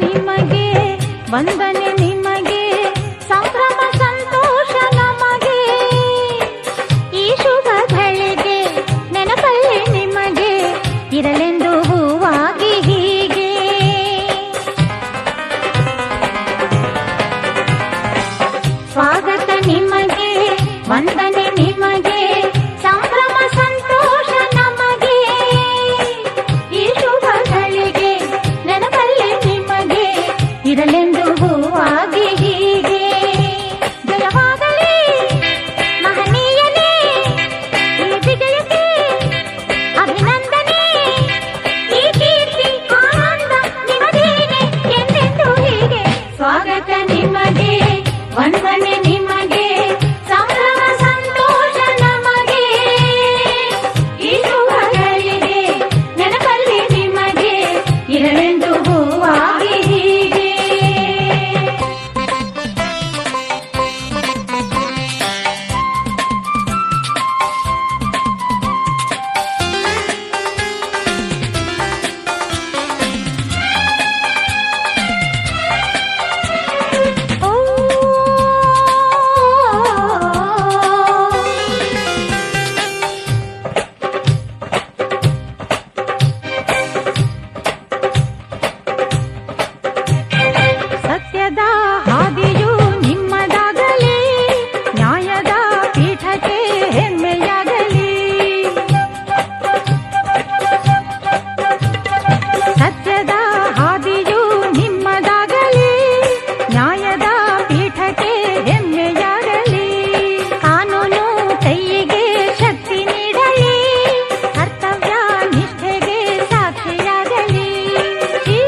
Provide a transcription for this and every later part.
ನಿಮಗೆ ವಂದನೆ ನಿಮಗೆ ಸಂಭ್ರಮ ಸಂತೋಷ ನಮಗೆ ಈ ಶುಭ ಘಳಿಗೆ ನೆನಪಲ್ಲಿ ನಿಮಗೆ ಇರಲೆಂದು ಹೂವಾಗಿ ಹೀಗೆ ಸ್ವಾಗತ ನಿಮಗೆ ವಂದನೆ ನಿಮಗೆ ಸಂಭ್ರಮ ಸಂತೋಷ ನಮಗೆ ಈ ಶುಭ ಘಳಿಗೆ ನೆನಪಲ್ಲಿ ನಿಮಗೆ ಇರಲೆಂದು ಹೂವಾಗಿ ಹೀಗೆ ಜಯವಾಗಲಿ ಮಹನೀಯನೇ ಈ ವಿಜಯಕ್ಕೆ ಅಭಿನಂದನೆ ಈ ಕೀರ್ತಿ ಆನಂದ ನಿಮಗೇನೆ ಎಂದೆಂದು ಹೀಗೆ ಸ್ವಾಗತ ನಿಮಗೆ ವಂದನೆ ನಿಮಗೆ ಸಂಭ್ರಮ ಸಂತೋಷ ನಮಗೆ ಈ ಶುಭ ಘಳಿಗೆ ನೆನಪಲ್ಲಿ ನಿಮಗೆ ಇರಲೆಂದು ಹೂವಾಗಿ ಹೀಗೆ ಓ ಸತ್ಯದ ಹಾದಿಯು ನಿಮ್ಮದಾಗಲಿ ನ್ಯಾಯದ ಪೀಠಕ್ಕೆ ಹೆಮ್ಮೆಯಾಗಲಿ ಸತ್ಯದ ಹಾದಿಯು ನಿಮ್ಮದಾಗಲಿ ನ್ಯಾಯದ ಪೀಠಕ್ಕೆ ಹೆಮ್ಮೆಯಾಗಲಿ ಕಾನೂನು ಕೈಯಿಗೆ ಶಕ್ತಿ ನೀಡಲಿ ಕರ್ತವ್ಯ ನಿಷ್ಠೆಗೆ ಸಾಕ್ಷಿಯಾಗಲಿ ಈ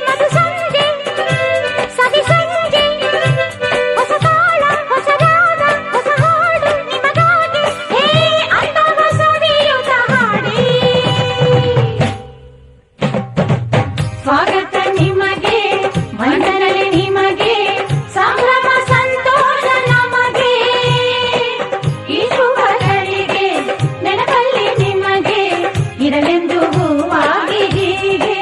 ಮಧು ಸಂಜೆ ಸವಿ ಸಂಜೆ ಹೊಸ ತಾಳ ಹೊಸ ರಾಗ ಹೊಸ ಹಾಡು ನಿಮಗಾಗಿ ಹೇ ಅಂದವ ಸವಿಯುತ ಹಾಡಿ ಸ್ವಾಗತ ನಿಮಗೆ ವಂದನೆ ನಿಮಗೆ ಸಂಭ್ರಮ ಸಂತೋಷ ನಮಗೆ ಈ ಶುಭ ಘಳಿಗೆ ನೆನಪಲ್ಲಿ ನಿಮಗೆ ಇರಲೆಂದು ಹೂವಾಗಿ ಹೀಗೆ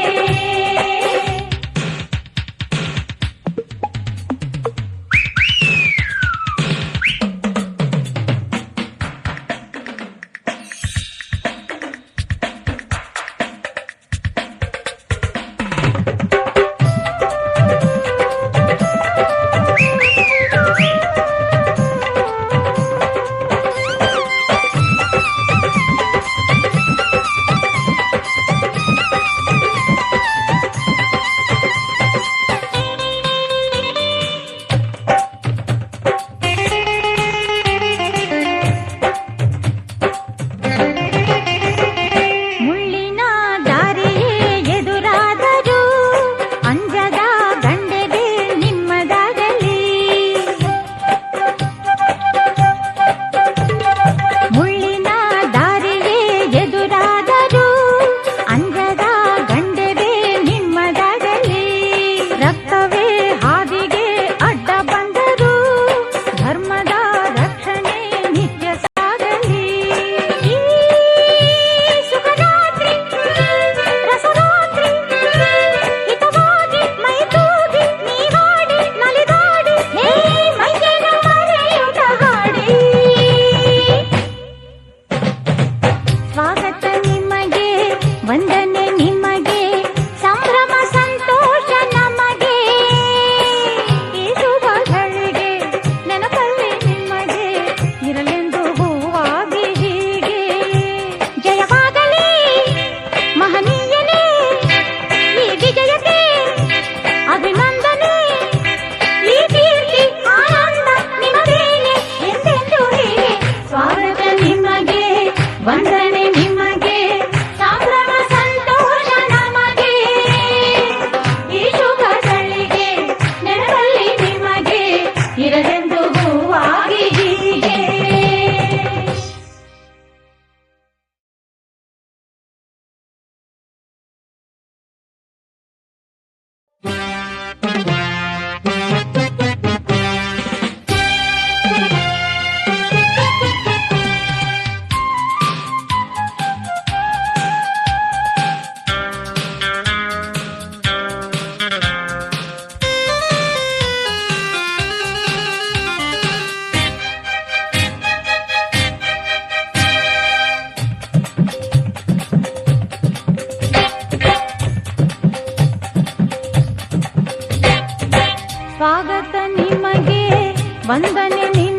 ವಂದನೆ ನಿಮಗೆ.